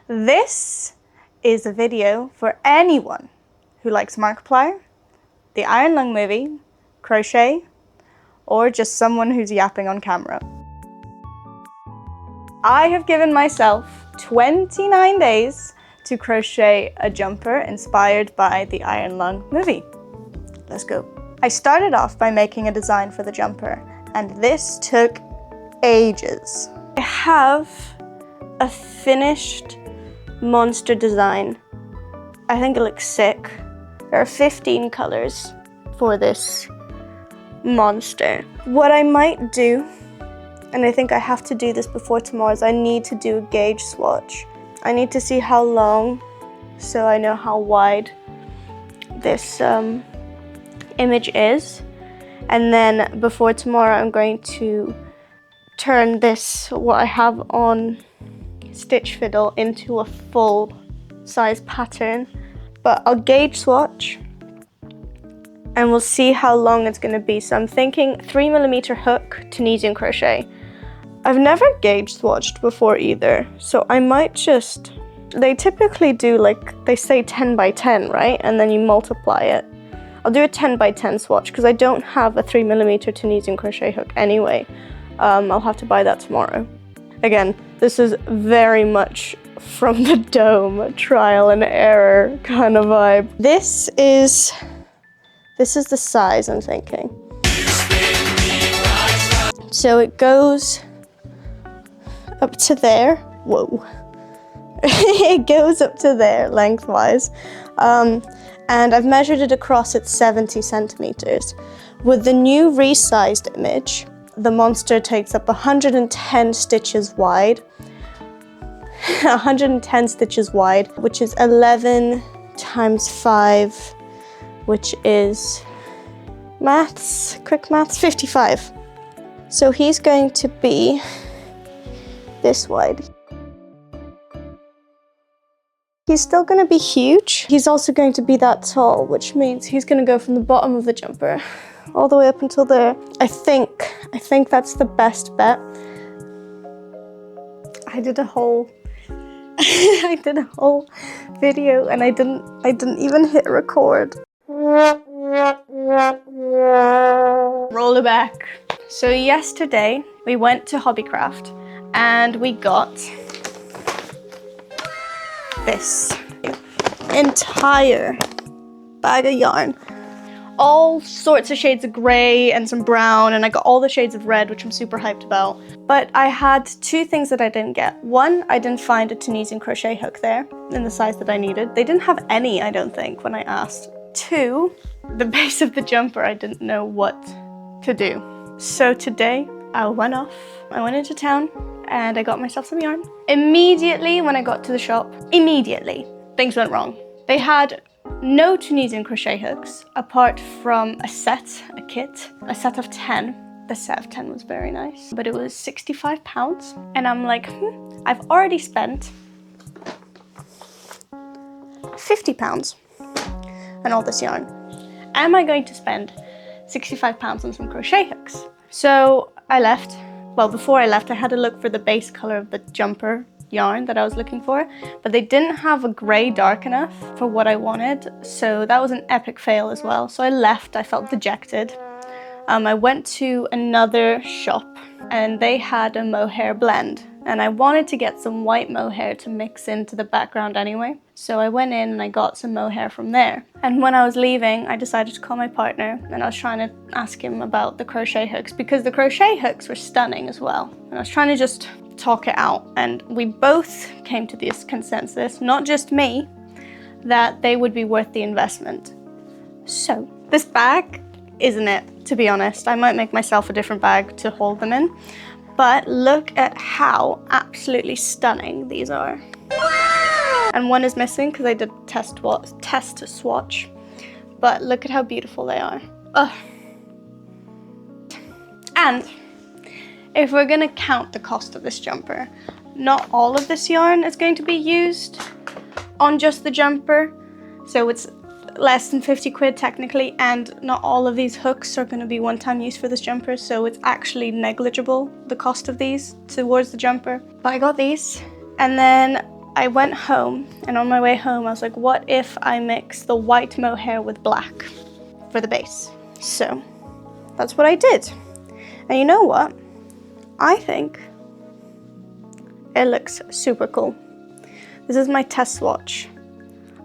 This is a video for anyone who likes Markiplier, the Iron Lung movie, crochet, or just someone who's yapping on camera. I have given myself 29 days to crochet a jumper inspired by the Iron Lung movie. Let's go. I started off by making a design for the jumper, and this took ages. I have a finished monster design. I think it looks sick. There are 15 colors for this monster. What I might do, and I think I have to do this before tomorrow, is I need to do a gauge swatch. I need to see how long, so I know how wide this image is. And then before tomorrow, I'm going to turn this, what I have on Stitch Fiddle, into a full size pattern. But I'll gauge swatch and we'll see how long it's gonna be. So I'm thinking 3mm hook, Tunisian crochet. I've never gauge swatched before either, so I might just, they typically do, like, they say 10 by 10, right? And then you multiply it. I'll do a 10 by 10 swatch because I don't have a 3mm Tunisian crochet hook anyway. I'll have to buy that tomorrow. Again, this is very much from the dome, trial and error kind of vibe. This is the size I'm thinking. So it goes up to there. Whoa. It goes up to there lengthwise. And I've measured it across at 70 centimeters. With the new resized image, the monster takes up 110 stitches wide. 110 stitches wide, which is 11 times 5, which is, quick maths, 55. So he's going to be this wide. He's still going to be huge. He's also going to be that tall, which means he's going to go from the bottom of the jumper all the way up until there. I think that's the best bet. I did a whole video and I didn't even hit record. Roll it back. So yesterday we went to Hobbycraft and we got this entire bag of yarn. All sorts of shades of grey and some brown, and I got all the shades of red, which I'm super hyped about. But I had two things that I didn't get. One, I didn't find a Tunisian crochet hook there in the size that I needed. They didn't have any, I don't think, when I asked. Two, the base of the jumper, I didn't know what to do. So today, I went into town and I got myself some yarn. Immediately when I got to the shop, things went wrong. They had no Tunisian crochet hooks, apart from a set of 10. The set of 10 was very nice, but it was £65. And I'm like, I've already spent £50 on all this yarn. Am I going to spend £65 on some crochet hooks? So I left. Well, before I left, I had to look for the base color of the jumper yarn that I was looking for, but they didn't have a grey dark enough for what I wanted, so that was an epic fail as well. So I left, I felt dejected. I went to another shop and they had a mohair blend, and I wanted to get some white mohair to mix into the background anyway. So I went in and I got some mohair from there. And when I was leaving, I decided to call my partner and I was trying to ask him about the crochet hooks, because the crochet hooks were stunning as well. And I was trying to just talk it out, and we both came to this consensus, not just me, that they would be worth the investment. So this bag isn't it, to be honest. I might make myself a different bag to hold them in, but look at how absolutely stunning these are. Wow! And one is missing because I did test swatch, but look at how beautiful they are. Ugh. And if we're gonna count the cost of this jumper, not all of this yarn is going to be used on just the jumper. So it's less than 50 quid technically, and not all of these hooks are going to be one-time use for this jumper, so it's actually negligible, the cost of these towards the jumper. But I got these, and then I went home, and on my way home I was like, what if I mix the white mohair with black for the base? So that's what I did. And you know what? I think it looks super cool. This is my test swatch.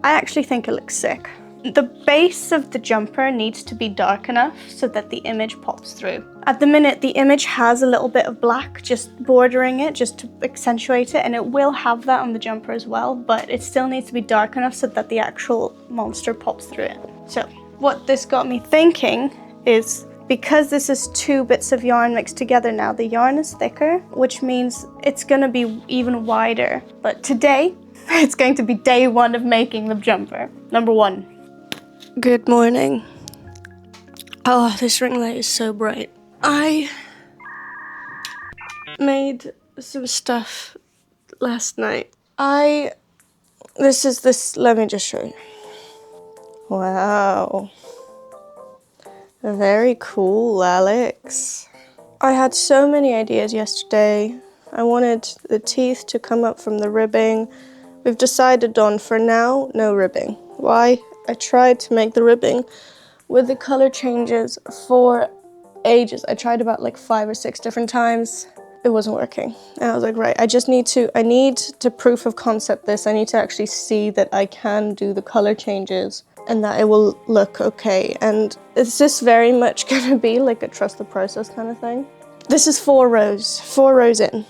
I actually think it looks sick. The base of the jumper needs to be dark enough so that the image pops through. At the minute, the image has a little bit of black just bordering it, just to accentuate it, and it will have that on the jumper as well, but it still needs to be dark enough so that the actual monster pops through it. So what this got me thinking is, because this is 2 bits of yarn mixed together now, the yarn is thicker, which means it's gonna be even wider. But today, it's going to be day 1 of making the jumper. Number 1. Good morning. Oh, this ring light is so bright. I made some stuff last night. Let me just show you. Wow. Very cool, Alex. I had so many ideas yesterday. I wanted the teeth to come up from the ribbing. We've decided on, for now, no ribbing. Why? I tried to make the ribbing with the color changes for ages. I tried about like 5 or 6 different times. It wasn't working. And I was like, right, I need to proof of concept this. I need to actually see that I can do the color changes and that it will look okay. And is this very much gonna be like a trust the process kind of thing? This is 4 rows in.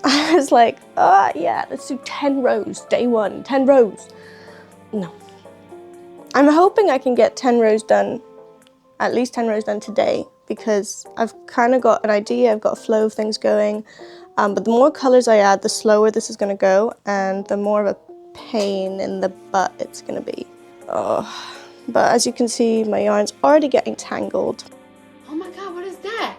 I was like, yeah, let's do 10 rows, day 1, 10 rows. No. I'm hoping I can get 10 rows done, at least 10 rows done today, because I've kind of got an idea, I've got a flow of things going, but the more colors I add, the slower this is gonna go, and the more of a pain in the butt it's gonna be. Oh, but as you can see, my yarn's already getting tangled. Oh my God, what is that?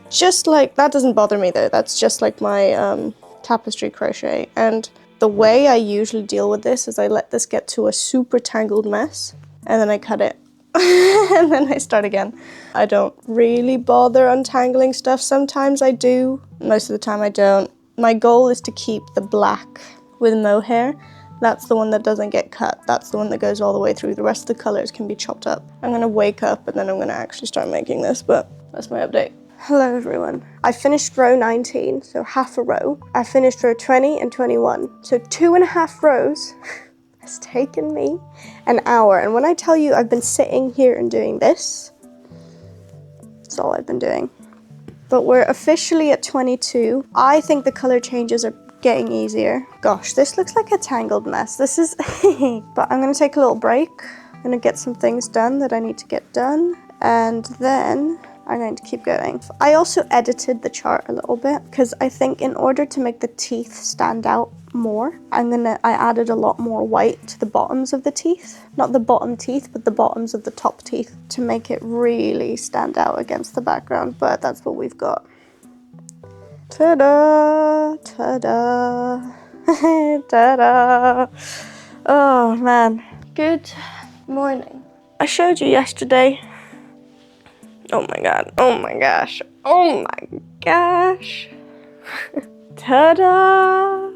Just like, that doesn't bother me though, that's just like my tapestry crochet. And the way I usually deal with this is I let this get to a super tangled mess, and then I cut it. And then I start again. I don't really bother untangling stuff. Sometimes I do, most of the time I don't. My goal is to keep the black with mohair. That's the one that doesn't get cut. That's the one that goes all the way through. The rest of the colors can be chopped up. I'm gonna wake up and then I'm gonna actually start making this, but that's my update. Hello everyone. I finished row 19, so half a row. I finished row 20 and 21. So 2.5 rows has taken me an hour. And when I tell you I've been sitting here and doing this, that's all I've been doing. But we're officially at 22. I think the color changes are getting easier. Gosh, this looks like a tangled mess. This is, but I'm gonna take a little break. I'm gonna get some things done that I need to get done. And then I'm going to keep going. I also edited the chart a little bit because I think in order to make the teeth stand out more, I added a lot more white to the bottoms of the teeth. Not the bottom teeth, but the bottoms of the top teeth to make it really stand out against the background, but that's what we've got. Ta-da! Ta-da! Ta-da! Oh man. Good morning. I showed you yesterday. Oh my god, oh my gosh, oh my gosh. Ta-da!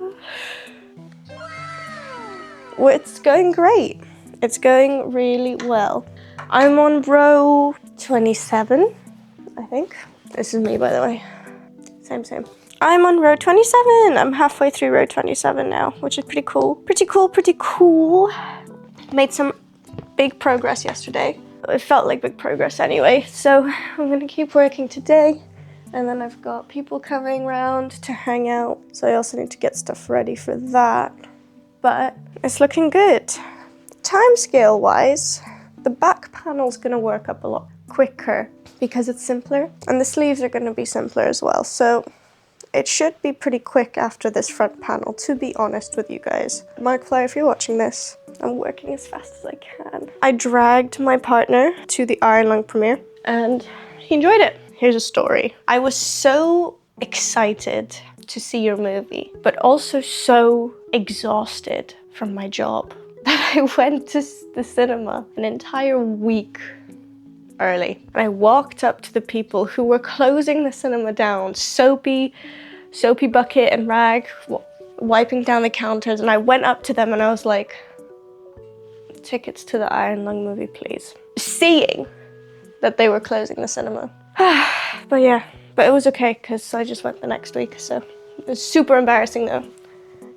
Well, it's going great. It's going really well. I'm on row 27, I think. This is me, by the way. Same. I'm on row 27. I'm halfway through row 27 now, which is pretty cool. Pretty cool. Made some big progress yesterday. It felt like big progress anyway, so I'm gonna keep working today, and then I've got people coming around to hang out, so I also need to get stuff ready for that, but it's looking good. Timescale wise, the back panel's gonna work up a lot quicker because it's simpler, and the sleeves are gonna be simpler as well, so it should be pretty quick after this front panel, to be honest with you guys. Markiplier, if you're watching this, I'm working as fast as I can. I dragged my partner to the Iron Lung premiere and he enjoyed it. Here's a story. I was so excited to see your movie, but also so exhausted from my job that I went to the cinema an entire week early. And I walked up to the people who were closing the cinema down, soapy bucket and rag, wiping down the counters, and I went up to them and I was like, tickets to the Iron Lung movie, please. Seeing that they were closing the cinema. But yeah, but it was okay because I just went the next week, so it was super embarrassing though.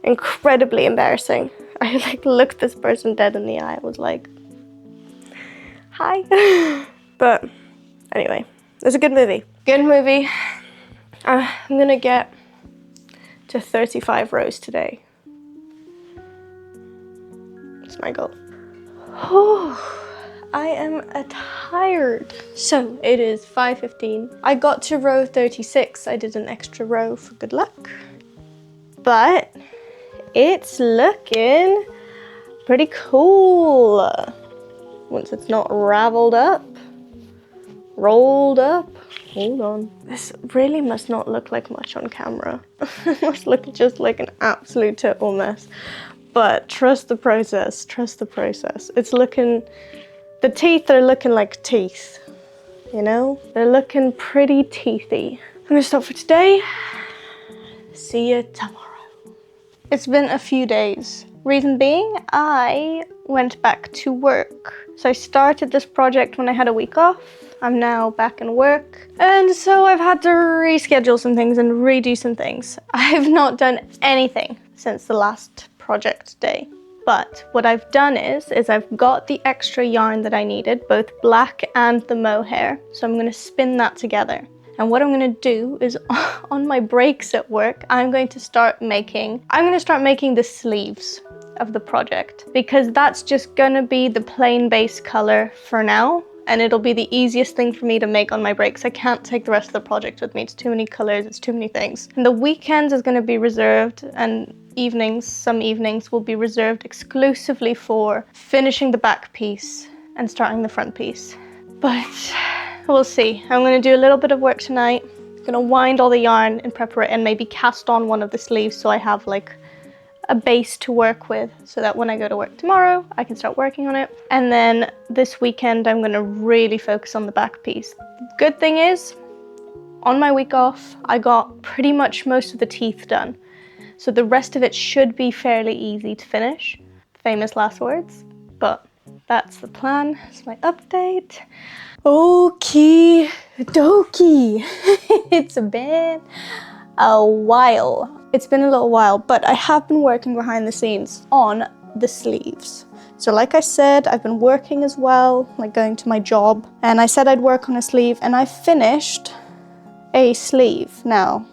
Incredibly embarrassing. I like looked this person dead in the eye. I was like, hi. But anyway, it was a good movie. Good movie. I'm gonna get to 35 rows today. That's my goal. I am tired. So it is 5:15. I got to row 36. I did an extra row for good luck. But it's looking pretty cool. Once it's not raveled up, rolled up. Hold on. This really must not look like much on camera. It must look just like an absolute total mess. But trust the process, trust the process. It's looking, the teeth are looking like teeth, you know? They're looking pretty teethy. I'm gonna stop for today. See you tomorrow. It's been a few days. Reason being, I went back to work. So I started this project when I had a week off. I'm now back in work. And so I've had to reschedule some things and redo some things. I've not done anything since the last project day. But what I've done is I've got the extra yarn that I needed, both black and the mohair. So I'm gonna spin that together. And what I'm gonna do is on my breaks at work, I'm gonna start making the sleeves of the project, because that's just gonna be the plain base color for now. And it'll be the easiest thing for me to make on my breaks. I can't take the rest of the project with me. It's too many colors, it's too many things. And the weekends is gonna be reserved, and evenings, some evenings will be reserved exclusively for finishing the back piece and starting the front piece. But we'll see. I'm gonna do a little bit of work tonight. I'm gonna wind all the yarn and prepare it and maybe cast on one of the sleeves so I have like a base to work with, so that when I go to work tomorrow, I can start working on it. And then this weekend, I'm gonna really focus on the back piece. Good thing is, on my week off, I got pretty much most of the teeth done. So the rest of it should be fairly easy to finish. Famous last words, but that's the plan. It's my update. Okie dokie. It's been a while. It's been a little while, but I have been working behind the scenes on the sleeves. So like I said, I've been working as well, like going to my job, and I said I'd work on a sleeve, and I finished a sleeve. Now,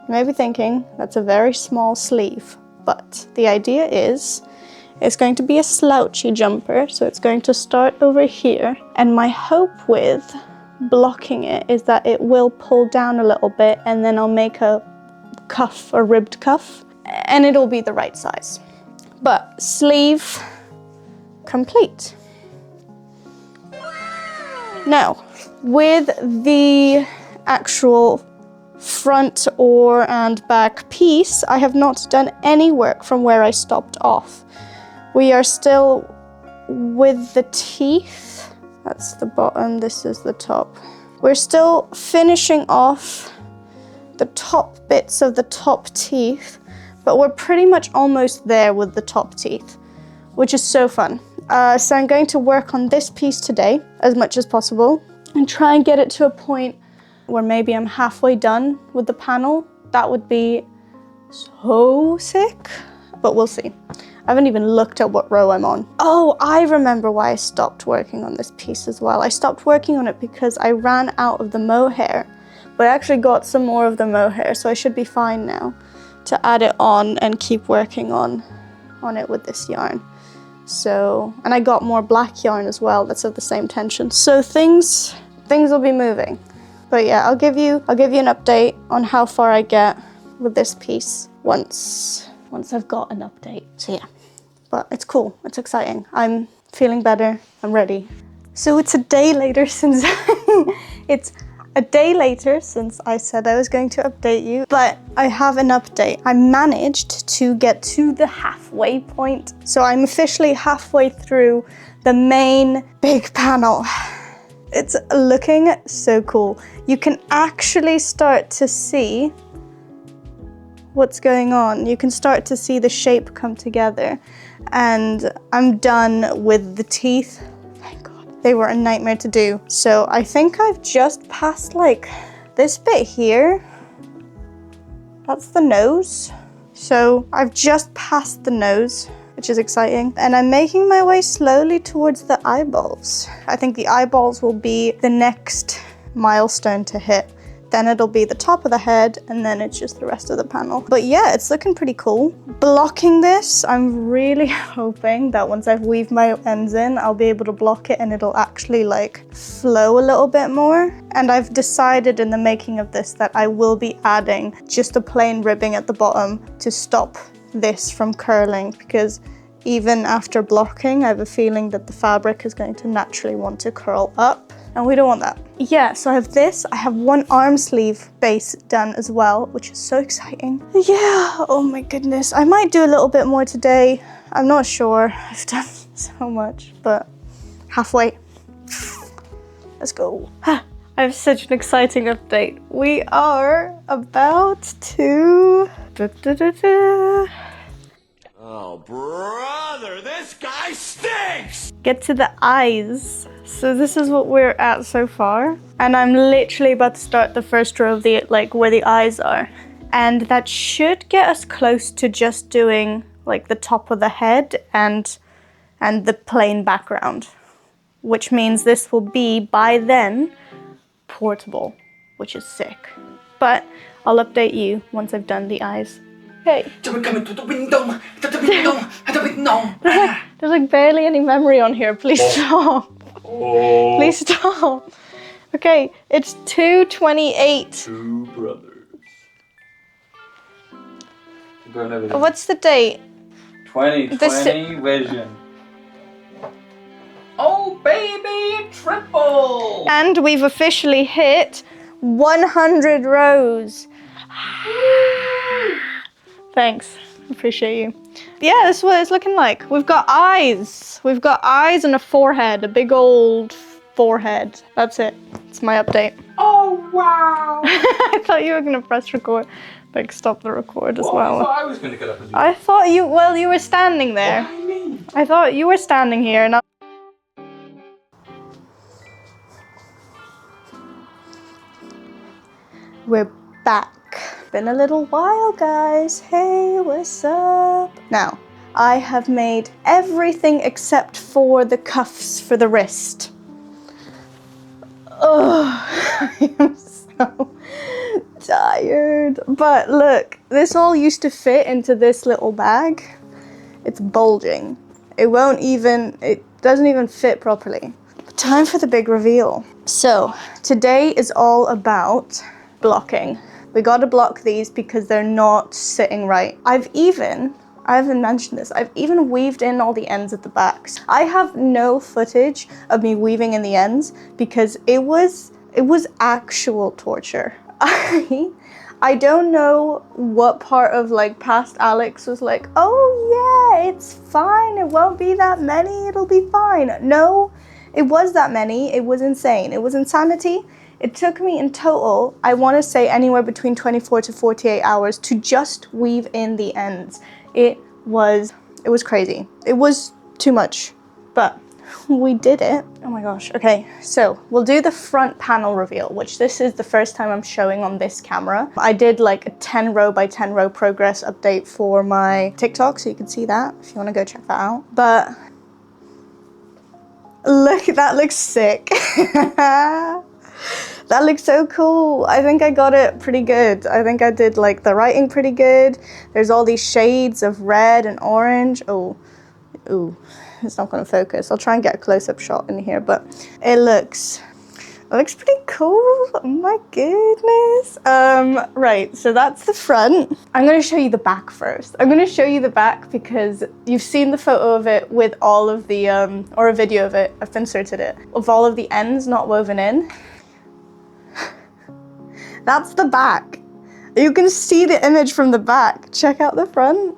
you may be thinking, that's a very small sleeve, but the idea is, it's going to be a slouchy jumper, so it's going to start over here, and my hope with blocking it is that it will pull down a little bit, and then I'll make a cuff, a ribbed cuff, and it'll be the right size. But sleeve complete. Now, with the actual front and back piece, I have not done any work from where I stopped off. We are still with the teeth. That's the bottom, this is the top. We're still finishing off the top bits of the top teeth, but we're pretty much almost there with the top teeth, which is so fun. So I'm going to work on this piece today as much as possible and try and get it to a point where maybe I'm halfway done with the panel. That would be so sick, but we'll see. I haven't even looked at what row I'm on. Oh, I remember why I stopped working on this piece as well. I stopped working on it because I ran out of the mohair. But I actually got some more of the mohair, so I should be fine now to add it on and keep working on it with this yarn. So, and I got more black yarn as well that's of the same tension. So things will be moving. But yeah, I'll give you an update on how far I get with this piece once I've got an update. So yeah, but it's cool, it's exciting. I'm feeling better, I'm ready. So it's a day later since I said I was going to update you, but I have an update. I managed to get to the halfway point. So I'm officially halfway through the main big panel. It's looking so cool. You can actually start to see what's going on. You can start to see the shape come together. And I'm done with the teeth. Thank God. They were a nightmare to do. So I think I've just passed like this bit here. That's the nose. So I've just passed the nose, which is exciting. And I'm making my way slowly towards the eyeballs. I think the eyeballs will be the next milestone to hit. Then it'll be the top of the head, and then it's just the rest of the panel. But yeah, it's looking pretty cool. Blocking this, I'm really hoping that once I've weaved my ends in, I'll be able to block it and it'll actually like flow a little bit more. And I've decided in the making of this that I will be adding just a plain ribbing at the bottom to stop this from curling, because even after blocking, I have a feeling that the fabric is going to naturally want to curl up, and we don't want that. Yeah, so I have this. I have one arm sleeve base done as well, which is so exciting. Yeah, oh my goodness. I might do a little bit more today. I'm not sure. I've done so much, but halfway. Let's go. I have such an exciting update. We are about to... Oh, brother, this guy stinks! Get to the eyes. So this is what we're at so far. And I'm literally about to start the first row of the, like, where the eyes are. And that should get us close to just doing, like, the top of the head and the plain background. Which means this will be, by then, portable, which is sick. But I'll update you once I've done the eyes. Okay. Coming to the window, to the window, to the window. There's like barely any memory on here. Please stop. Oh. Please stop. Okay, it's 2:28. Two brothers. What's the date? 2020 vision. Oh baby, triple! And we've officially hit 100 rows. Thanks, appreciate you. Yeah, this is what it's looking like. We've got eyes. We've got eyes and a forehead, a big old forehead. That's it. It's my update. Oh wow! I thought you were gonna press record, like stop the record as well. I thought I was gonna get up and do I thought you, well, you were standing there. What do you mean? I thought you were standing here and we're back. Been a little while, guys. Hey, what's up? Now, I have made everything except for the cuffs for the wrist. Oh, I am so tired. But look, this all used to fit into this little bag. It's bulging. It doesn't even fit properly. But time for the big reveal. So, today is all about blocking. We gotta block these because they're not sitting right. I haven't mentioned this, I've even weaved in all the ends at the backs. I have no footage of me weaving in the ends because it was actual torture. I don't know what part of like past Alex was like, oh yeah, it's fine, it won't be that many, it'll be fine. No, it was that many, it was insane, it was insanity. It took me in total, I want to say anywhere between 24 to 48 hours to just weave in the ends. It was crazy. It was too much, but we did it. Oh my gosh. Okay, so we'll do the front panel reveal, which this is the first time I'm showing on this camera. I did like a 10 row by 10 row progress update for my TikTok, so you can see that if you want to go check that out. But look, that looks sick. That looks so cool. I think I got it pretty good. I think I did like the writing pretty good. There's all these shades of red and orange. Oh, ooh, it's not gonna focus. I'll try and get a close-up shot in here, but it looks pretty cool. Oh my goodness. Right, so that's the front. I'm gonna show you the back first. I'm gonna show you the back because you've seen the photo of it with all of the, or a video of it, I've inserted it, of all of the ends not woven in. That's the back. You can see the image from the back. Check out the front.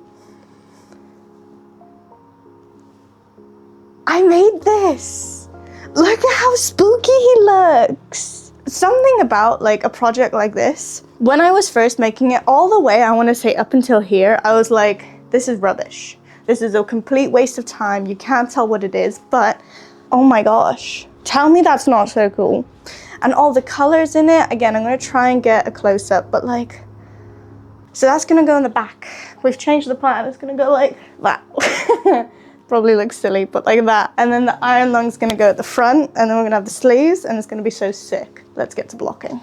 I made this. Look at how spooky he looks. something about like a project like this, when I was first making it all the way, I want to say up until here, I was like, this is rubbish. This is a complete waste of time. You can't tell what it is, but oh my gosh, tell me that's not so cool. And all the colors in it, again, I'm going to try and get a close-up, but like, so that's going to go in the back. We've changed the plan. It's going to go like that. Probably looks silly, but like that. And then the iron lung's going to go at the front, and then we're going to have the sleeves, and it's going to be so sick. Let's get to blocking.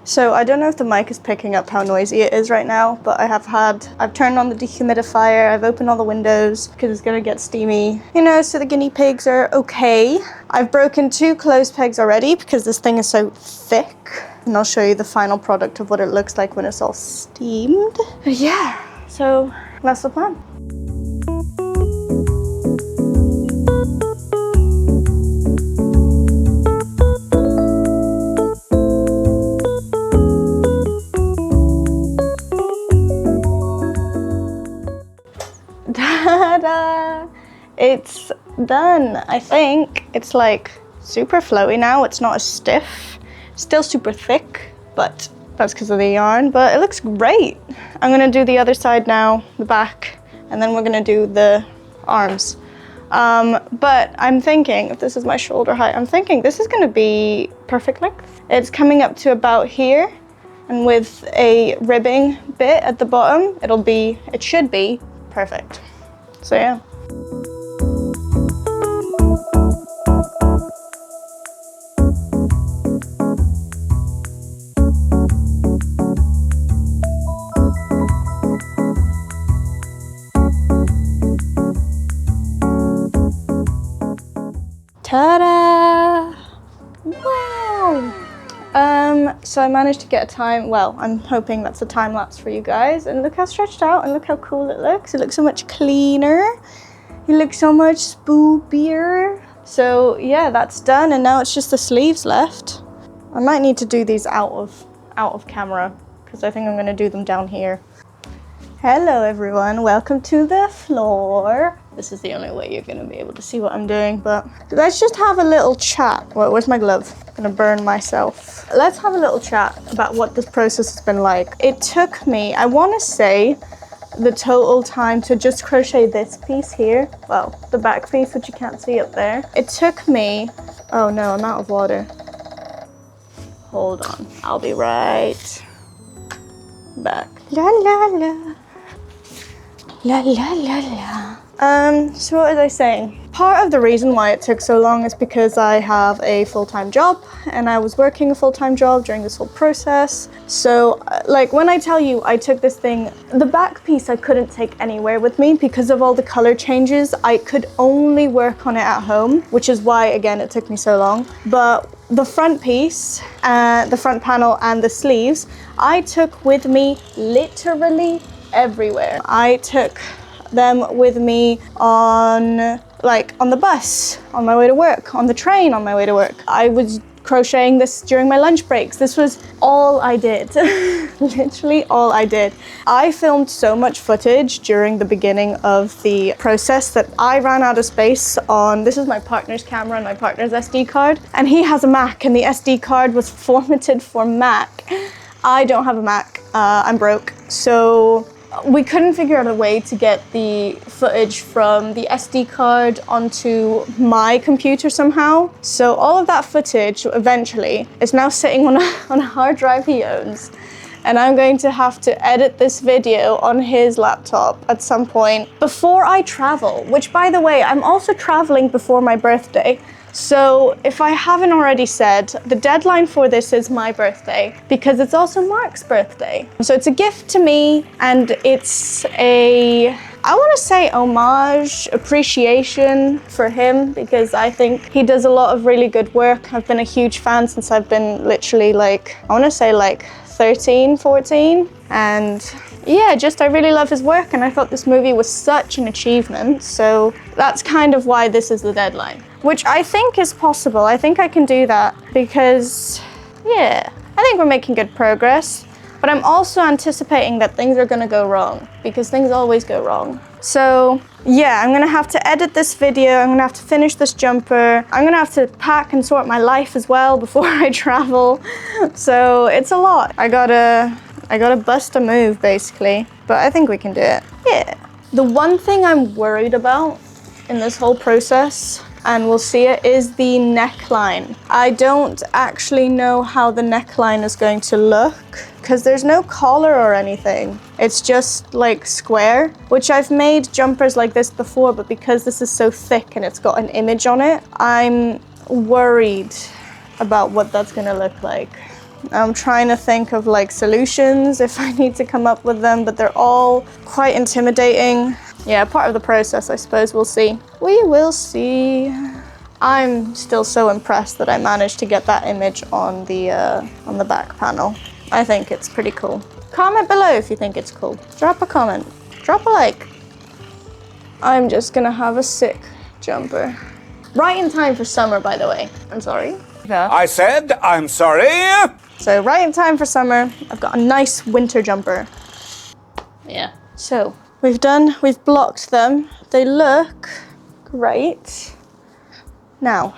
So I don't know if the mic is picking up how noisy it is right now, but I've turned on the dehumidifier, I've opened all the windows because it's going to get steamy, you know, so the guinea pigs are okay. I've broken 2 clothes pegs already because this thing is so thick. And I'll show you the final product of what it looks like when it's all steamed. Yeah, so that's the plan. Ta-da! It's done, I think. It's like super flowy now. It's not as stiff. Still super thick, but that's because of the yarn, but it looks great. I'm gonna do the other side now, the back, and then we're gonna do the arms. But I'm thinking, if this is my shoulder height, I'm thinking this is gonna be perfect length. It's coming up to about here, and with a ribbing bit at the bottom, it should be perfect. So yeah. Ta-da! Wow! So I managed to get a time, well, I'm hoping that's a time lapse for you guys, and look how stretched out and look how cool it looks. It looks so much cleaner. It looks so much spoopier. So yeah, that's done, and now it's just the sleeves left. I might need to do these out of camera because I think I'm gonna do them down here. Hello everyone, welcome to the floor. This is the only way you're gonna be able to see what I'm doing, but let's just have a little chat. Where's my glove? I'm gonna burn myself. Let's have a little chat about what this process has been like. It took me, I wanna say, the total time to just crochet this piece here. Well, the back piece, which you can't see up there. It took me, oh no, I'm out of water. Hold on, I'll be right back. La la la. La la la la. So what was I saying? Part of the reason why it took so long is because I have a full-time job, and I was working a full-time job during this whole process. So like when I tell you I took this thing, the back piece I couldn't take anywhere with me because of all the color changes. I could only work on it at home, which is why again it took me so long. But the front piece, the front panel and the sleeves, I took with me literally everywhere. I took them with me on the bus on my way to work, on the train on my way to work. I was crocheting this during my lunch breaks. This was all I did. Literally all I did. I filmed so much footage during the beginning of the process that I ran out of space on, this is my partner's camera and my partner's SD card, and he has a Mac and the SD card was formatted for Mac. I don't have a Mac, I'm broke, so we couldn't figure out a way to get the footage from the SD card onto my computer somehow. So all of that footage eventually is now sitting on a hard drive he owns. And I'm going to have to edit this video on his laptop at some point before I travel, which by the way, I'm also traveling before my birthday. So if I haven't already said, the deadline for this is my birthday because it's also Mark's birthday. So it's a gift to me, and it's a, I want to say homage, appreciation for him, because I think he does a lot of really good work. I've been a huge fan since I've been literally like, I want to say like 13, 14. And yeah, I really love his work, and I thought this movie was such an achievement. So that's kind of why this is the deadline, which I think is possible. I think I can do that because, yeah, I think we're making good progress. but I'm also anticipating that things are gonna go wrong because things always go wrong. So yeah, I'm gonna have to edit this video. I'm gonna have to finish this jumper. I'm gonna have to pack and sort my life as well before I travel. So it's a lot. I gotta bust a move basically, but I think we can do it. Yeah. The one thing I'm worried about in this whole process, and we'll see it, is the neckline. I don't actually know how the neckline is going to look because there's no collar or anything. It's just like square, which I've made jumpers like this before, but because this is so thick and it's got an image on it, I'm worried about what that's gonna look like. I'm trying to think of like solutions if I need to come up with them, but they're all quite intimidating. Yeah, part of the process, I suppose. We'll see. We will see. I'm still so impressed that I managed to get that image on the back panel. I think it's pretty cool. Comment below if you think it's cool. Drop a comment. Drop a like. I'm just gonna have a sick jumper. Right in time for summer, by the way. I'm sorry. I said I'm sorry. So right in time for summer, I've got a nice winter jumper. Yeah. So we've blocked them. They look great. Now,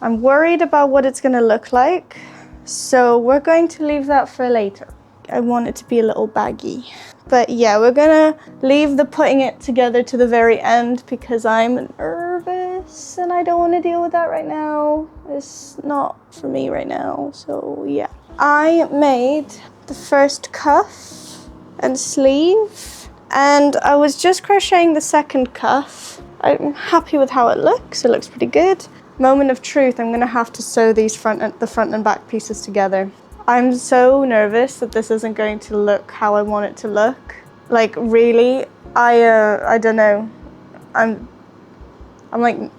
I'm worried about what it's gonna look like. So we're going to leave that for later. I want it to be a little baggy. But yeah, we're gonna leave the putting it together to the very end because I'm nervous and I don't want to deal with that right now. It's not for me right now, so yeah. I made the first cuff and sleeve and I was just crocheting the second cuff. I'm happy with how it looks. It looks pretty good. Moment of truth, I'm gonna have to sew these the front and back pieces together. I'm so nervous that this isn't going to look how I want it to look. Like really, I don't know. I'm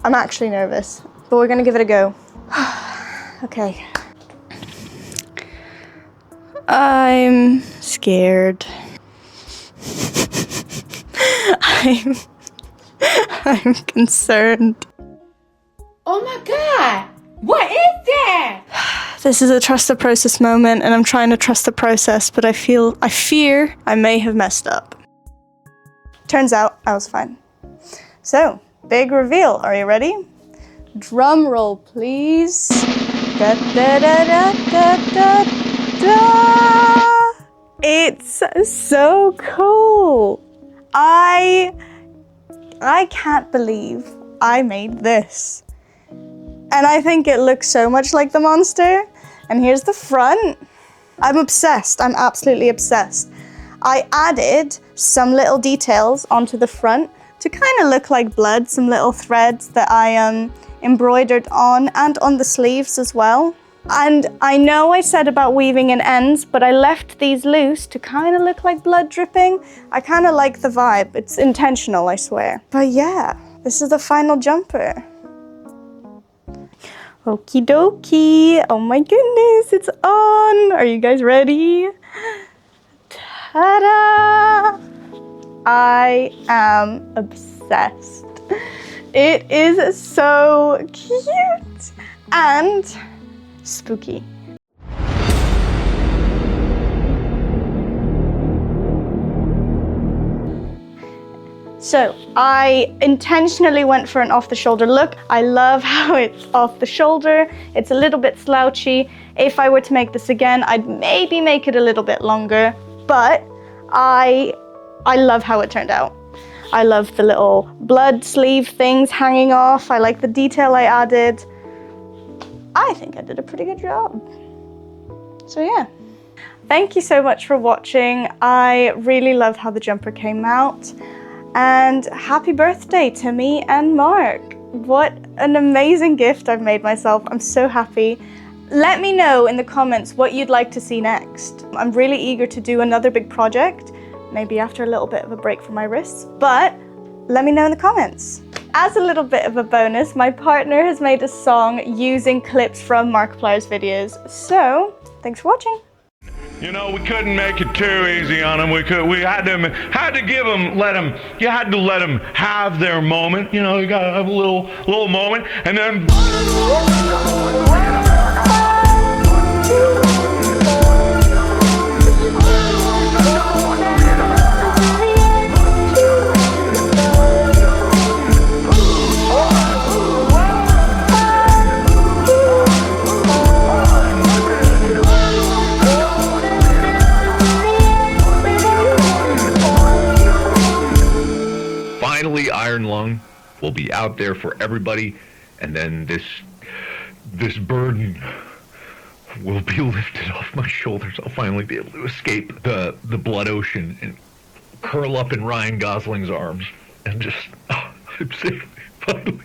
actually nervous, but we're gonna give it a go. Okay. I'm scared. I'm concerned. Oh my God! What is that? This is a trust the process moment and I'm trying to trust the process, but I fear I may have messed up. Turns out I was fine. So, big reveal. Are you ready? Drum roll, please. Da, da, da, da, da, da, da. It's so cool. I can't believe I made this. And I think it looks so much like the monster. And here's the front. I'm obsessed. I'm absolutely obsessed. I added some little details onto the front to kind of look like blood, some little threads that I embroidered on and on the sleeves as well. And I know I said about weaving in ends, but I left these loose to kind of look like blood dripping. I kind of like the vibe. It's intentional, I swear. But yeah, this is the final jumper. Okie dokie. Oh my goodness, it's on. Are you guys ready? Ta-da! I am obsessed. It is so cute and spooky. So I intentionally went for an off-the-shoulder look. I love how it's off the shoulder. It's a little bit slouchy. If I were to make this again, I'd maybe make it a little bit longer, but I love how it turned out. I love the little blood sleeve things hanging off. I like the detail I added. I think I did a pretty good job. So yeah. Thank you so much for watching. I really love how the jumper came out. And happy birthday to me and Mark. What an amazing gift I've made myself. I'm so happy. Let me know in the comments what you'd like to see next. I'm really eager to do another big project, maybe after a little bit of a break from my wrists, but let me know in the comments. As a little bit of a bonus, my partner has made a song using clips from Markiplier's videos. So, thanks for watching. You know, we couldn't make it too easy on them. We had to let them have their moment. You know, you gotta have a little moment, and then. iron lung will be out there for everybody, and then this burden will be lifted off my shoulders. I'll finally be able to escape the blood ocean and curl up in Ryan Gosling's arms and just, I'm safe, finally.